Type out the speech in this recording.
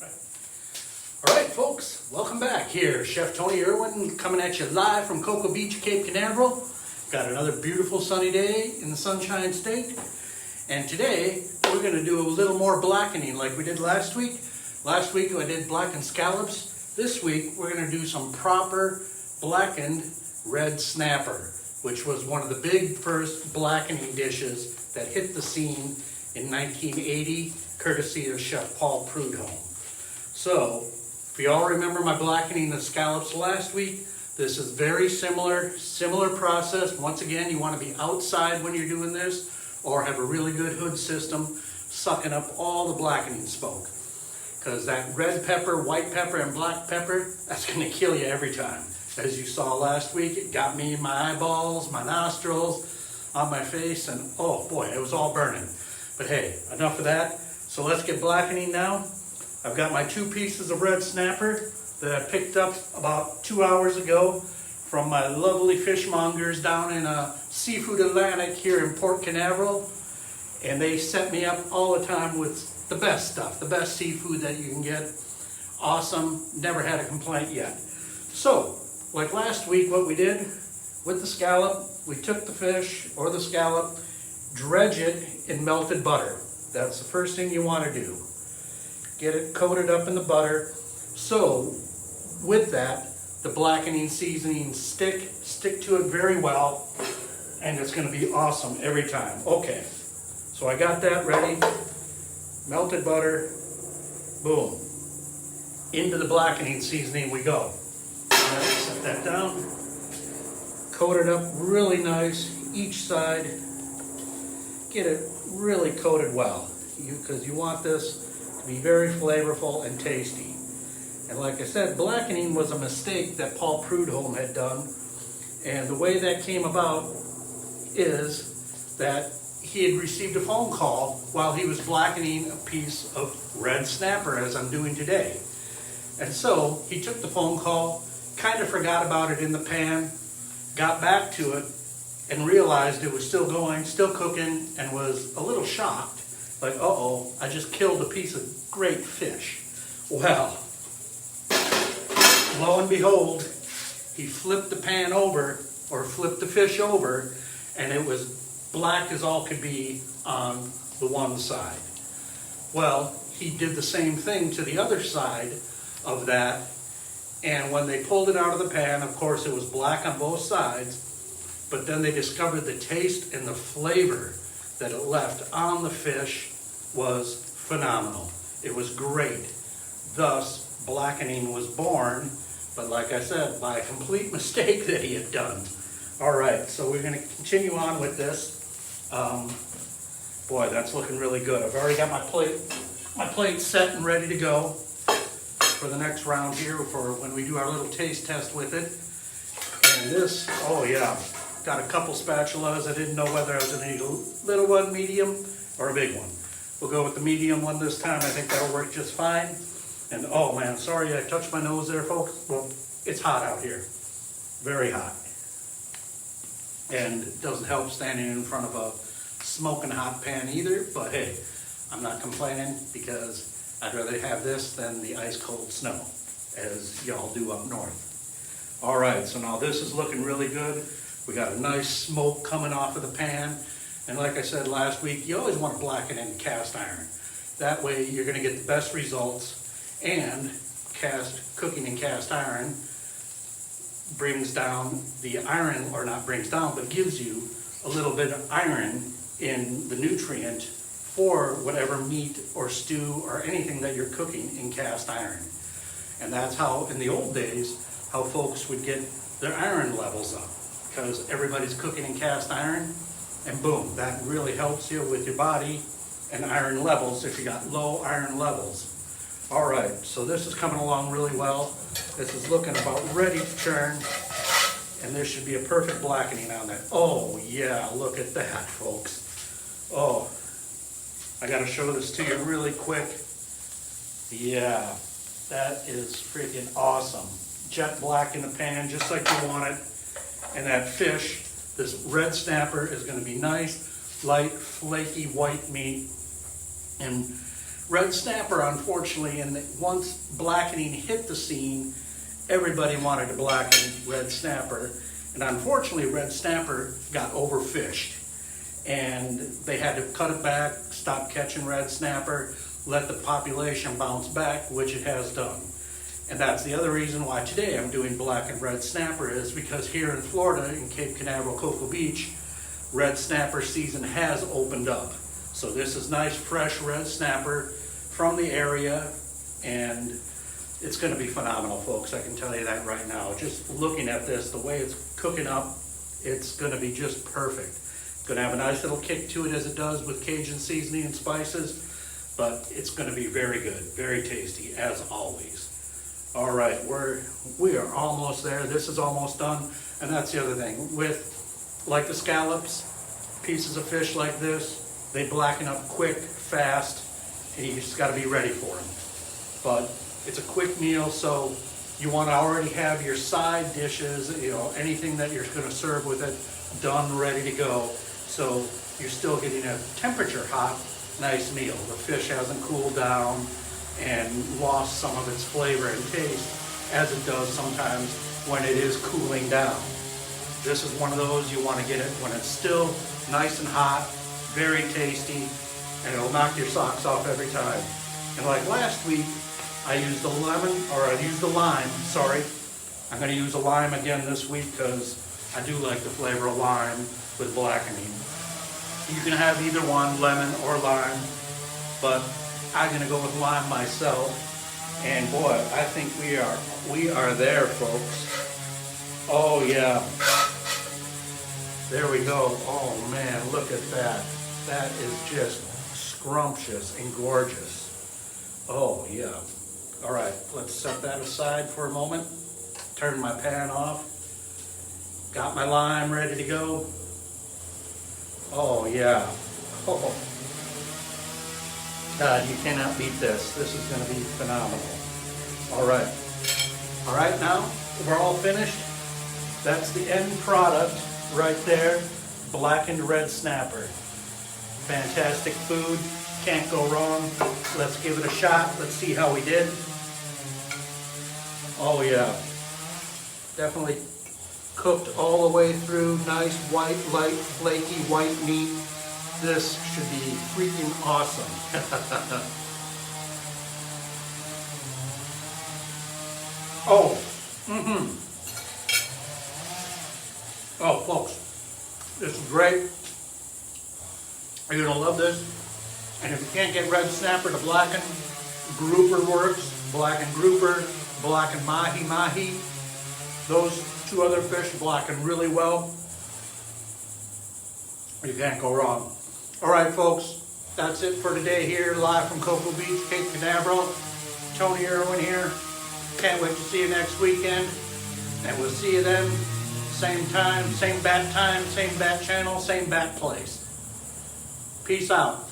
All right, folks, welcome back here. Chef Tony Irwin coming at you live from Cocoa Beach, Cape Canaveral. Got another beautiful sunny day in the Sunshine State. And today, we're going to do a little more blackening like we did last week. Last week, I did blackened scallops. This week, we're going to do some proper blackened red snapper, which was one of the big first blackening dishes that hit the scene in 1980, courtesy of Chef Paul Prudhomme. So, if you all remember my blackening the scallops last week, this is very similar process. Once again, you want to be outside when you're doing this, or have a really good hood system sucking up all the blackening smoke. Because that red pepper, white pepper, and black pepper, that's going to kill you every time. As you saw last week, it got me in my eyeballs, my nostrils, on my face, and oh boy, it was all burning. But hey, enough of that. So let's get blackening now. I've got my 2 pieces of red snapper that I picked up about 2 hours ago from my lovely fishmongers down in Seafood Atlantic here in Port Canaveral. And they set me up all the time with the best stuff, the best seafood that you can get. Awesome, never had a complaint yet. So, like last week, what we did with the scallop, we took the fish or the scallop, dredge it in melted butter. That's the first thing you want to do. Get it coated up in the butter. So with that, the blackening seasoning stick to it very well, and it's going to be awesome every time. Okay, so I got that ready. Melted butter, boom. Into the blackening seasoning we go. All right, set that down. Coat it up really nice, each side. Get it really coated well, because you want this to be very flavorful and tasty. And like I said, blackening was a mistake that Paul Prudhomme had done. And the way that came about is that he had received a phone call while he was blackening a piece of red snapper, as I'm doing today. And so he took the phone call, kind of forgot about it in the pan, got back to it, and realized it was still going, still cooking, and was a little shocked. Like, uh-oh, I just killed a piece of great fish. Well, lo and behold, he flipped the pan over, or flipped the fish over, and it was black as all could be on the one side. Well, he did the same thing to the other side of that, and when they pulled it out of the pan, of course, it was black on both sides, but then they discovered the taste and the flavor that it left on the fish was phenomenal. It was great. Thus, blackening was born, but like I said, by a complete mistake that he had done. All right, so we're going to continue on with this. Boy, that's looking really good. I've already got my plate set and ready to go for the next round here for when we do our little taste test with it. And this, oh yeah, got a couple spatulas. I didn't know whether I was going to need a little one, medium, or a big one. We'll go with the medium one this time. I think that'll work just fine. And oh man, sorry I touched my nose there, folks. Well, it's hot out here. Very hot. And it doesn't help standing in front of a smoking hot pan either. But hey, I'm not complaining because I'd rather have this than the ice cold snow, as y'all do up north. All right, so now this is looking really good. We got a nice smoke coming off of the pan. And like I said last week, you always want to blacken in cast iron. That way you're going to get the best results. And cooking in cast iron brings down the iron, or not brings down, but gives you a little bit of iron in the nutrient for whatever meat or stew or anything that you're cooking in cast iron. And that's how, in the old days, how folks would get their iron levels up, because everybody's cooking in cast iron, and boom, that really helps you with your body and iron levels if you got low iron levels. All right, so this is coming along really well. This is looking about ready to turn, and there should be a perfect blackening on that. Oh yeah, look at that, folks. Oh, I gotta show this to you really quick. Yeah, that is freaking awesome. Jet black in the pan, just like you want it. And that fish, this red snapper, is gonna be nice, light, flaky white meat. And Red snapper, unfortunately, and once blackening hit the scene, everybody wanted to blacken red snapper. And unfortunately, red snapper got overfished. And they had to cut it back, stop catching red snapper, let the population bounce back, which it has done. And that's the other reason why today I'm doing blackened red snapper, is because here in Florida, in Cape Canaveral, Cocoa Beach, red snapper season has opened up. So this is nice, fresh red snapper from the area, and it's going to be phenomenal, folks. I can tell you that right now. Just looking at this, the way it's cooking up, it's going to be just perfect. It's going to have a nice little kick to it as it does with Cajun seasoning and spices, but it's going to be very good, very tasty, as always. All right, we are almost there. This is almost done, and that's the other thing. With, like the scallops, pieces of fish like this, they blacken up quick, fast, and you just got to be ready for them. But it's a quick meal, so you want to already have your side dishes, anything that you're going to serve with it, done, ready to go. So you're still getting a temperature hot, nice meal. The fish hasn't cooled down and lost some of its flavor and taste, as it does sometimes when it is cooling down. This is one of those you want to get it when it's still nice and hot, very tasty, and it'll knock your socks off every time. And like last week, I used the lime. Sorry. I'm going to use a lime again this week because I do like the flavor of lime with blackening. You can have either one, lemon or lime, but I'm going to go with lime myself. And boy, I think we are there, folks. Oh yeah. There we go. Oh man, look at that. That is just scrumptious and gorgeous. Oh yeah. All right, let's set that aside for a moment. Turn my pan off. Got my lime ready to go. Oh yeah. Oh. God, you cannot beat this. This is going to be phenomenal. All right. All right, now we're all finished. That's the end product right there. Blackened red snapper. Fantastic food. Can't go wrong. Let's give it a shot. Let's see how we did. Oh yeah. Definitely cooked all the way through. Nice white, light, flaky white meat. This should be freaking awesome. Oh. Oh, folks. This is great. You're going to love this. And if you can't get red snapper to blacken, grouper works. Blackened grouper, blackened mahi-mahi. Those two other fish blacken really well. You can't go wrong. All right, folks. That's it for today here, live from Cocoa Beach, Cape Canaveral. Tony Irwin here. Can't wait to see you next weekend. And we'll see you then. Same time, same bat channel, same bat place. Peace out.